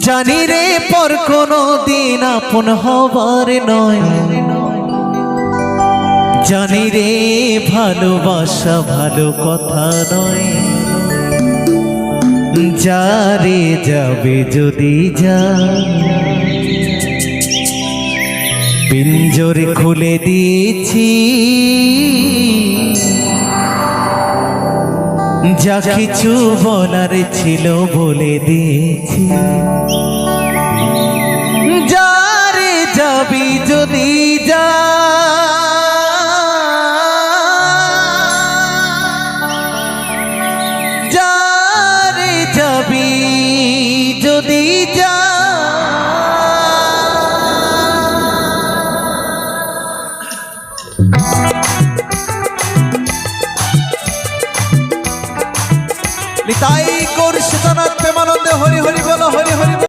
জানি রে পর কোনো দিন আপন হবার নয়, জানি রে ভালোবাসা ভালো কথা নয়। যারে যাবে যদি যা, পিঞ্জর খুলে দিয়েছি, যা কিছু বলার ছিল বলে দিয়েছি। যারে যাবি যদি যা, যারে যাবি যদি যা, নিতাই গৌর সীতানাথ প্রেমানন্দে হরি হরি বলো, হরি হরি।